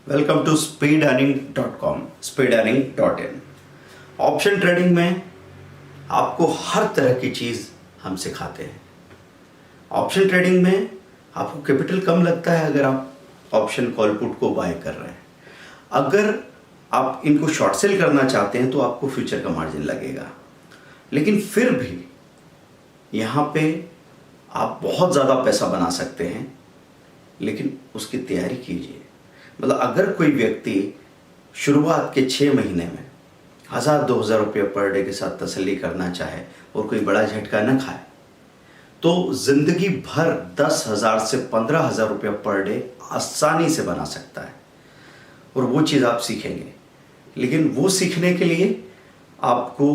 Welcome to speedearning.com, speedearning.in। Option trading में आपको हर तरह की चीज़ हम सिखाते हैं। ऑप्शन ट्रेडिंग में आपको कैपिटल कम लगता है अगर आप ऑप्शन कॉल पुट को बाय कर रहे हैं। अगर आप इनको शॉर्ट सेल करना चाहते हैं तो आपको फ्यूचर का मार्जिन लगेगा, लेकिन फिर भी यहाँ पे आप बहुत ज़्यादा पैसा बना सकते हैं, लेकिन उसकी तैयारी कीजिए। मतलब अगर कोई व्यक्ति शुरुआत के 6 महीने में 1000-2000 रुपये पर डे के साथ तसल्ली करना चाहे और कोई बड़ा झटका न खाए, तो जिंदगी भर 10,000 से 15,000 रुपये पर डे आसानी से बना सकता है। और वो चीज़ आप सीखेंगे, लेकिन वो सीखने के लिए आपको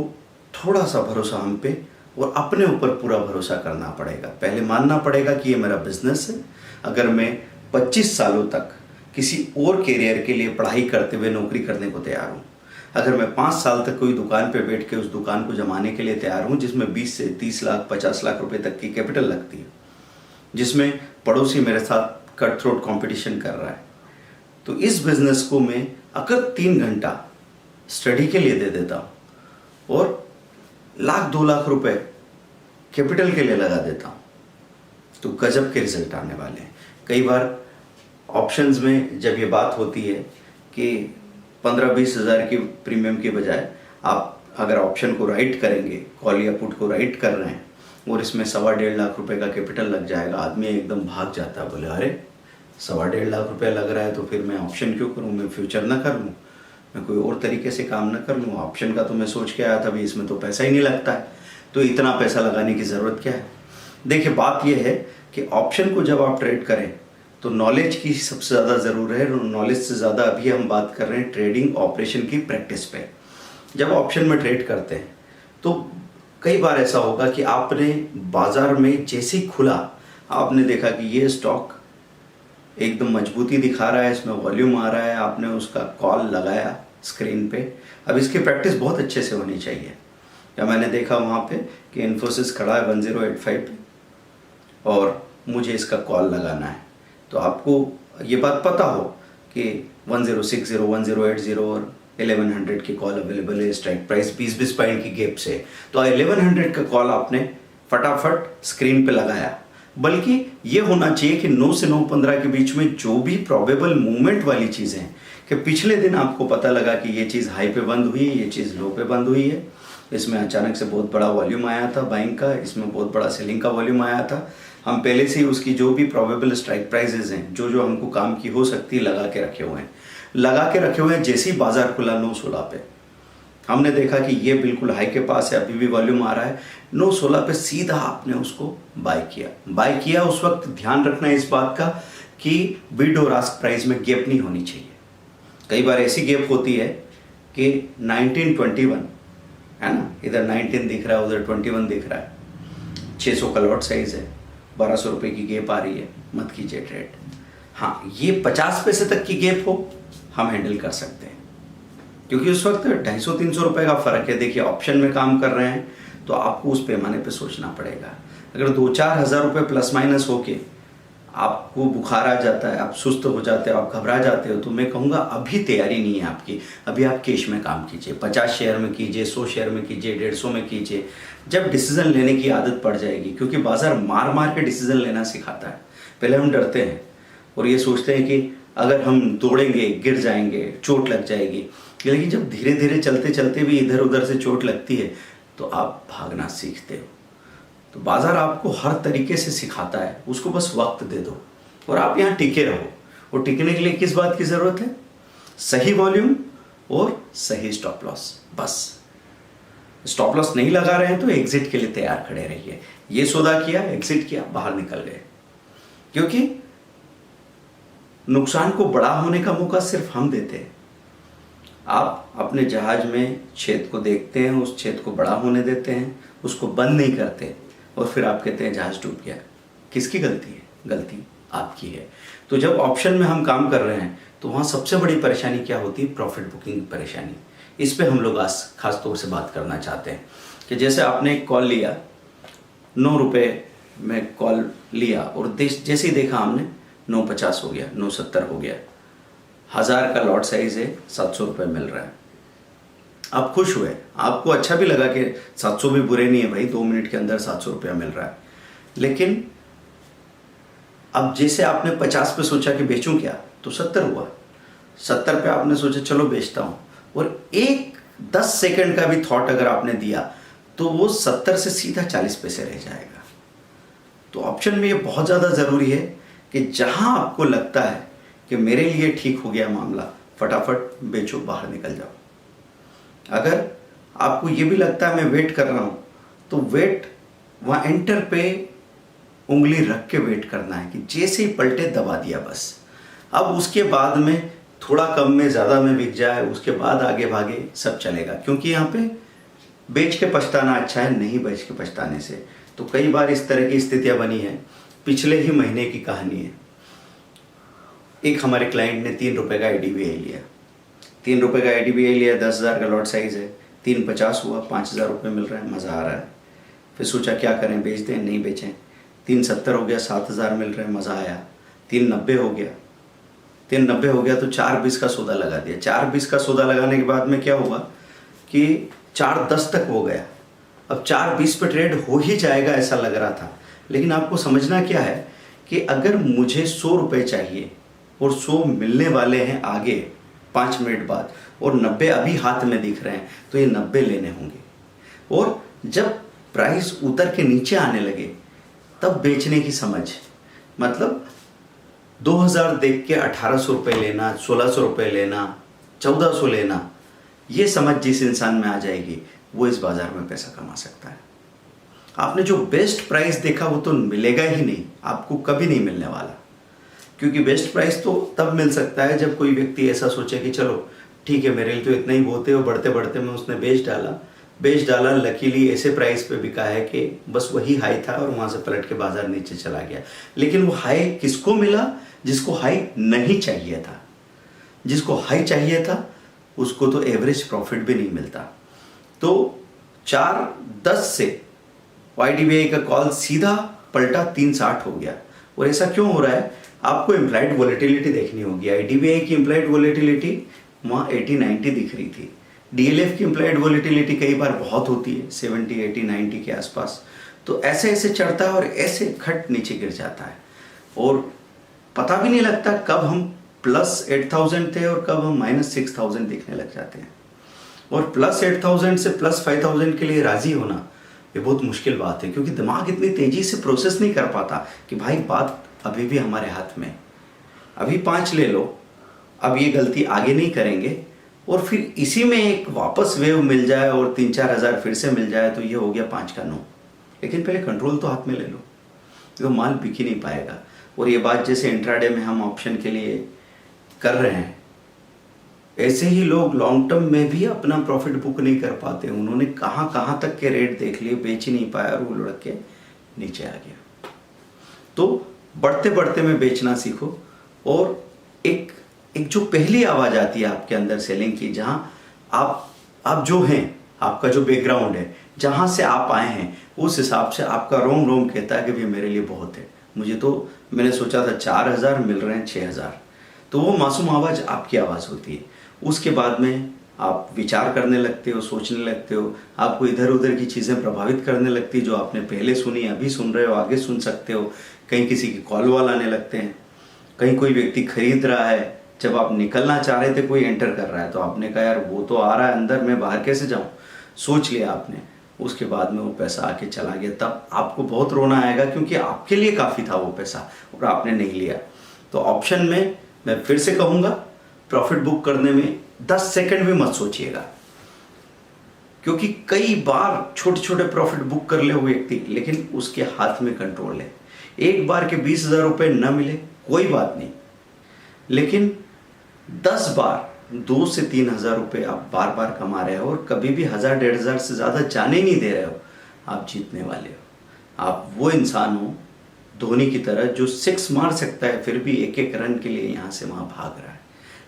थोड़ा सा भरोसा हम पे और अपने ऊपर पूरा भरोसा करना पड़ेगा। पहले मानना पड़ेगा कि ये मेरा बिजनेस है। अगर मैं 25 सालों तक किसी और कैरियर के लिए पढ़ाई करते हुए नौकरी करने को तैयार हूँ, अगर मैं 5 साल तक कोई दुकान पे बैठ के उस दुकान को जमाने के लिए तैयार हूँ जिसमें 20 से 30 लाख 50 लाख रुपए तक की कैपिटल लगती है, जिसमें पड़ोसी मेरे साथ कट थ्रोट कॉम्पिटिशन कर रहा है, तो इस बिजनेस को मैं अगर 3 घंटा स्टडी के लिए दे देता हूँ और 1-2 लाख रुपए कैपिटल के लिए लगा देता हूँ, तो गजब के रिजल्ट आने वाले हैं। कई बार ऑप्शंस में जब ये बात होती है कि 15-20 हज़ार की प्रीमियम के बजाय आप अगर ऑप्शन को राइट करेंगे, कॉल या पुट को राइट कर रहे हैं और इसमें 1.25 लाख रुपए का कैपिटल लग जाएगा, आदमी एकदम भाग जाता है, बोले अरे 1.25 लाख रुपए लग रहा है तो फिर मैं ऑप्शन क्यों करूँ, मैं फ्यूचर ना कर लूँ, मैं कोई और तरीके से काम ना कर लूँ। ऑप्शन का तो मैं सोच के आया था भी इसमें तो पैसा ही नहीं लगता है, तो इतना पैसा लगाने की ज़रूरत क्या है। देखिए, बात यह है कि ऑप्शन को जब आप ट्रेड करें तो नॉलेज की सबसे ज़्यादा ज़रूर है। नॉलेज से ज़्यादा अभी हम बात कर रहे हैं ट्रेडिंग ऑपरेशन की प्रैक्टिस पे। जब ऑप्शन में ट्रेड करते हैं तो कई बार ऐसा होगा कि आपने बाज़ार में जैसे ही खुला आपने देखा कि ये स्टॉक एकदम मजबूती दिखा रहा है, इसमें वॉल्यूम आ रहा है, आपने उसका कॉल लगाया स्क्रीन पे। अब इसकी प्रैक्टिस बहुत अच्छे से होनी चाहिए। या मैंने देखा वहाँ पे कि इन्फोसिस खड़ा है 1085 पे और मुझे इसका कॉल लगाना है, तो आपको ये बात पता हो कि 1060, 1080 और 1100 की कॉल अवेलेबल है, स्ट्राइक प्राइस 20-20 पॉइंट की गैप से, तो 1100 का कॉल आपने फटाफट स्क्रीन पे लगाया। बल्कि ये होना चाहिए कि 9 से 9:15 के बीच में जो भी प्रोबेबल मूवमेंट वाली चीज़ें हैं, कि पिछले दिन आपको पता लगा कि ये चीज़ हाई पे बंद हुई है, ये चीज़ लो पे बंद हुई है, इसमें अचानक से बहुत बड़ा वॉल्यूम आया था बाइंग का, इसमें बहुत बड़ा सेलिंग का वॉल्यूम आया था, हम पहले से ही उसकी जो भी प्रोबेबल स्ट्राइक प्राइसेस हैं, जो जो हमको काम की हो सकती है, लगा के रखे हुए हैं। जैसे ही बाजार खुला 9:16 पे, हमने देखा कि ये बिल्कुल हाई के पास है, अभी भी वॉल्यूम आ रहा है, 9:16 पे सीधा आपने उसको बाय किया। उस वक्त ध्यान रखना है इस बात का कि बिड और आस्क प्राइस में गैप नहीं होनी चाहिए। कई बार ऐसी गैप होती है कि 1921 है ना, इधर 19 दिख रहा है, उधर 21 दिख रहा है, 600 का लॉट साइज है, 1200 रुपये की गैप आ रही है, मत कीजिए ट्रेड। हाँ, ये 50 पैसे तक की गैप हो हम हैंडल कर सकते हैं, क्योंकि उस वक्त 250-300 रुपये का फ़र्क है। देखिए, ऑप्शन में काम कर रहे हैं तो आपको उस पैमाने पे सोचना पड़ेगा। अगर 2-4 हज़ार रुपये प्लस माइनस होके आपको बुखार आ जाता है, आप सुस्त हो जाते हो, आप घबरा जाते हो, तो मैं कहूँगा अभी तैयारी नहीं है आपकी। अभी आप कैश में काम कीजिए, 50 शेयर में कीजिए, 100 शेयर में कीजिए, 150 में कीजिए। जब डिसीजन लेने की आदत पड़ जाएगी, क्योंकि बाजार मार के डिसीजन लेना सिखाता है। पहले हम डरते हैं और ये सोचते हैं कि अगर हम दौड़ेंगे गिर जाएंगे, चोट लग जाएगी, लेकिन जब धीरे धीरे चलते चलते भी इधर उधर से चोट लगती है तो आप भागना सीखते हो। तो बाजार आपको हर तरीके से सिखाता है, उसको बस वक्त दे दो और आप यहाँ टिके रहो। और टिकने के लिए किस बात की ज़रूरत है? सही वॉल्यूम और सही stop loss. Bus stop loss नहीं लगा रहे हैं तो एग्जिट के लिए तैयार खड़े रहिए। ये सौदा किया, एग्जिट किया, बाहर निकल गए, क्योंकि नुकसान को बड़ा होने का मौका सिर्फ हम देते हैं। आप अपने जहाज में छेद को देखते हैं, उस छेद को बड़ा होने देते हैं, उसको बंद नहीं करते और फिर आप कहते हैं जहाज डूब गया। किसकी गलती है? गलती आपकी है। तो जब ऑप्शन में हम काम कर रहे हैं तो वहाँ सबसे बड़ी परेशानी क्या होती है? प्रॉफिट बुकिंग की परेशानी। इस पे हम लोग आज खास तौर से बात करना चाहते हैं कि जैसे आपने एक कॉल लिया, 9 रुपये में कॉल लिया और जैसे ही देखा हमने 9.50 हो गया, 9.70 हो गया, 1000 का लॉट साइज है, 700 रुपये मिल रहा है। आप खुश हुए, आपको अच्छा भी लगा कि 700 भी बुरे नहीं है भाई, 2 मिनट के अंदर 700 रुपया मिल रहा है। लेकिन अब जैसे आपने 50 पे सोचा कि बेचूं क्या, तो 70 हुआ। 70 पे आपने सोचा चलो बेचता हूं, और एक 10 सेकंड का भी थॉट अगर आपने दिया तो वो 70 से सीधा 40 पैसे रह जाएगा। तो ऑप्शन में ये बहुत ज़्यादा ज़रूरी है कि जहां आपको लगता है कि मेरे लिए ठीक हो गया मामला, फटाफट बेचो, बाहर निकल जाओ। अगर आपको ये भी लगता है मैं वेट कर रहा हूं, तो वेट वहाँ एंटर पे उंगली रख के वेट करना है कि जैसे ही पलटे दबा दिया बस। अब उसके बाद में थोड़ा कम में ज़्यादा में बिक जाए, उसके बाद आगे भागे सब चलेगा, क्योंकि यहाँ पे बेच के पछताना अच्छा है, नहीं बेच के पछताने से। तो कई बार इस तरह की स्थितियाँ बनी है। पिछले ही महीने की कहानी है, एक हमारे क्लाइंट ने 3 रुपये का IDVI लिया। 3 रुपये का IDVI लिया, 10,000 का लॉट साइज है, 350 हुआ, 5,000 रुपये मिल रहा है, मज़ा आ रहा है। फिर सोचा क्या करें, बेच दें, नहीं बेचें। 370 हो गया, 7,000 मिल रहे हैं, मज़ा आया। 390 हो गया, 390 हो गया तो 420 का सौदा लगा दिया। 420 का सौदा लगाने के बाद में क्या हुआ कि 410 तक हो गया। अब 420 पे ट्रेड हो ही जाएगा ऐसा लग रहा था, लेकिन आपको समझना क्या है कि अगर मुझे 100 रुपये चाहिए और 100 मिलने वाले हैं आगे 5 मिनट बाद, और 90 अभी हाथ में दिख रहे हैं, तो ये 90 लेने होंगे। और जब प्राइस उतर के नीचे आने लगे तब बेचने की समझ, मतलब 2000 देख के 1800 रुपये लेना, 1600 रुपये लेना, 1400 लेना, ये समझ जिस इंसान में आ जाएगी वो इस बाजार में पैसा कमा सकता है। आपने जो बेस्ट प्राइस देखा वो तो मिलेगा ही नहीं, आपको कभी नहीं मिलने वाला, क्योंकि बेस्ट प्राइस तो तब मिल सकता है जब कोई व्यक्ति ऐसा सोचे कि चलो ठीक है मेरे लिए तो इतना ही बहुत है, और बढ़ते बढ़ते में उसने बेच डाला, लकीली ऐसे प्राइस पे बिका है कि बस वही हाई था और वहाँ से पलट के बाजार नीचे चला गया। लेकिन वो हाई किसको मिला? जिसको हाई नहीं चाहिए था। जिसको हाई चाहिए था उसको तो एवरेज प्रॉफिट भी नहीं मिलता। तो 410 से YDBI का कॉल सीधा पलटा 360 हो गया। और ऐसा क्यों हो रहा है? आपको इम्प्लाइड वॉलेटिलिटी देखनी होगी। IDBI की इम्प्लाइड वॉलेटिलिटी वहाँ 80-90 दिख रही थी। DLF की इम्प्लाइड वॉलेटिलिटी कई बार बहुत होती है, 70, 80, 90 के आसपास। तो ऐसे ऐसे चढ़ता है और ऐसे खट नीचे गिर जाता है, और पता भी नहीं लगता कब हम प्लस 8,000 थे और कब हम माइनस 6,000 दिखने लग जाते हैं। और प्लस 8,000 से प्लस 5,000 के लिए राजी होना ये बहुत मुश्किल बात है, क्योंकि दिमाग इतनी तेजी से प्रोसेस नहीं कर पाता कि भाई बात अभी भी हमारे हाथ में, अभी 5 ले लो, अब ये गलती आगे नहीं करेंगे, और फिर इसी में एक वापस वेव मिल जाए और 3-4 हज़ार फिर से मिल जाए तो ये हो गया 5 का 9। लेकिन पहले कंट्रोल तो हाथ में ले लो, तो माल बिक ही नहीं पाएगा। और ये बात जैसे इंट्राडे में हम ऑप्शन के लिए कर रहे हैं, ऐसे ही लोग लॉन्ग टर्म में भी अपना प्रॉफिट बुक नहीं कर पाते। उन्होंने कहाँ तक के रेट देख लिए, बेच ही नहीं पाया और वो लुढ़क के नीचे आ गया। तो बढ़ते बढ़ते में बेचना सीखो, और एक जो पहली आवाज़ आती है आपके अंदर सेलिंग की, जहाँ आप जो हैं, आपका जो बैकग्राउंड है, जहाँ से आप आए हैं, उस हिसाब से आपका रोम रोम कहता है कि भाई मेरे लिए बहुत है, मैंने सोचा था 4,000 मिल रहे हैं 6,000। तो वो मासूम आवाज़ आपकी आवाज़ होती है। उसके बाद में आप विचार करने लगते हो, सोचने लगते हो, आपको इधर उधर की चीज़ें प्रभावित करने लगती है, जो आपने पहले सुनी, अभी सुन रहे हो, आगे सुन सकते हो। कहीं किसी की कॉल वाल आने लगते हैं, कहीं कोई व्यक्ति खरीद रहा है, जब आप निकलना चाह रहे थे कोई एंटर कर रहा है, तो आपने कहा यार वो तो आ रहा है अंदर, मैं बाहर कैसे जाऊँ, सोच लिया आपने। उसके बाद में वो पैसा आके चला गया, तब आपको बहुत रोना आएगा, क्योंकि आपके लिए काफ़ी था वो पैसा और आपने नहीं लिया। तो ऑप्शन में मैं फिर से कहूँगा, प्रॉफिट बुक करने में 10 सेकंड भी मत सोचिएगा, क्योंकि कई बार छोटे छोटे प्रॉफिट बुक कर ले वो व्यक्ति, लेकिन उसके हाथ में कंट्रोल है। एक बार के 20,000 रुपये न मिले कोई बात नहीं, लेकिन 10 बार 2 से 3,000 रुपये आप बार बार कमा रहे हो और कभी भी 1,000-1,500 से ज़्यादा जाने नहीं दे रहे हो, आप जीतने वाले हो। आप वो इंसान हो धोनी की तरह जो 6 मार सकता है, फिर भी एक एक रन के लिए यहाँ से वहाँ भाग रहा है,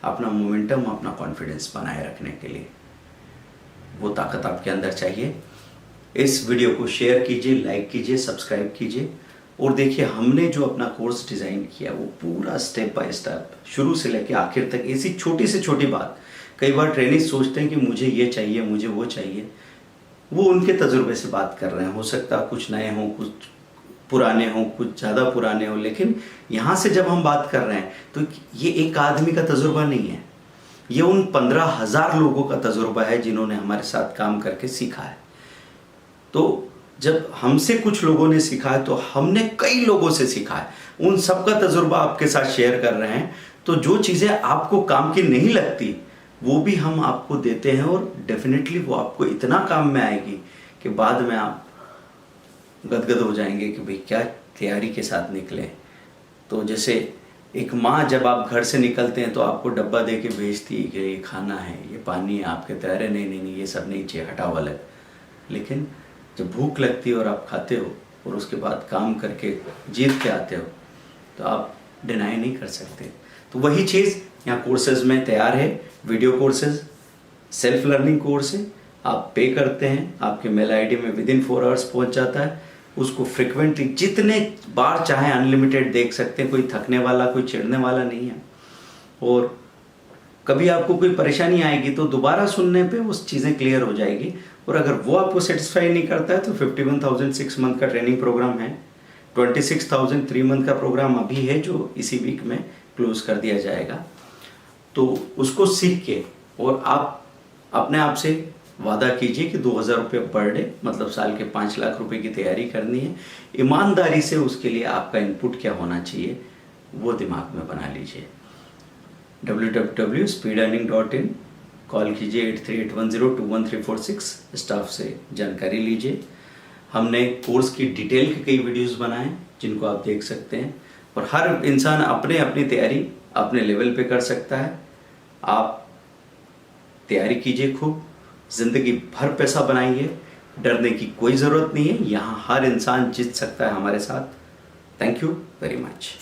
अपना मोमेंटम, अपना कॉन्फिडेंस बनाए रखने के लिए। वो ताकत आपके अंदर चाहिए। इस वीडियो को शेयर कीजिए, लाइक कीजिए, सब्सक्राइब कीजिए, और देखिए हमने जो अपना कोर्स डिज़ाइन किया वो पूरा स्टेप बाय स्टेप शुरू से लेकर आखिर तक, ऐसी छोटी से छोटी बात, कई बार ट्रेनिंग सोचते हैं कि मुझे ये चाहिए, मुझे वो चाहिए, वो उनके तजुर्बे से बात कर रहे हैं। हो सकता है कुछ नए हों, कुछ पुराने हों, कुछ ज़्यादा पुराने हों, लेकिन यहाँ से जब हम बात कर रहे हैं तो ये एक आदमी का तजुर्बा नहीं है, ये उन 15,000 लोगों का तजुर्बा है जिन्होंने हमारे साथ काम करके सीखा है। तो जब हमसे कुछ लोगों ने सीखा है तो हमने कई लोगों से सीखा है, उन सबका तजुर्बा आपके साथ शेयर कर रहे हैं। तो जो चीज़ें आपको काम की नहीं लगती वो भी हम आपको देते हैं, और डेफिनेटली वो आपको इतना काम में आएगी कि बाद में आप गदगद हो जाएंगे कि भाई क्या तैयारी के साथ निकले। तो जैसे एक माँ जब आप घर से निकलते हैं तो आपको डब्बा दे के भेजती है कि ये खाना है, ये पानी है, आपके तैयारे नहीं ये सब नहीं चाहिए, हटाओ अलग। लेकिन जब भूख लगती है और आप खाते हो और उसके बाद काम करके जीत के आते हो तो आप डिनाई नहीं कर सकते। तो वही चीज़ यहाँ कोर्सेज में तैयार है। Video courses, self learning course है, आप पे करते हैं, आपके मेल आईडी में विदिन 4 आवर्स पहुँच जाता है। उसको फ्रिक्वेंटली जितने बार चाहे अनलिमिटेड देख सकते हैं, कोई थकने वाला, कोई चिढ़ने वाला नहीं है। और कभी आपको कोई परेशानी आएगी तो दोबारा सुनने पे वो चीज़ें क्लियर हो जाएगी। और अगर वो आपको सेटिस्फाई नहीं करता है तो 51,000 6 मंथ का ट्रेनिंग प्रोग्राम है, 26,000 3 मंथ का प्रोग्राम अभी है जो इसी वीक में क्लोज कर दिया जाएगा। तो उसको सीख के और आप अपने आप से वादा कीजिए कि 2,000 रुपये पर डे, मतलब साल के 5 लाख रुपए की तैयारी करनी है। ईमानदारी से उसके लिए आपका इनपुट क्या होना चाहिए वो दिमाग में बना लीजिए। www.speedearning.in, कॉल कीजिए 8381021346, स्टाफ से जानकारी लीजिए। हमने कोर्स की डिटेल के कई वीडियोस बनाए जिनको आप देख सकते हैं, और हर इंसान अपने अपनी तैयारी अपने लेवल पे कर सकता है। आप तैयारी कीजिए खूब, ज़िंदगी भर पैसा बनाइए, डरने की कोई ज़रूरत नहीं है, यहाँ हर इंसान जीत सकता है हमारे साथ। Thank you very much.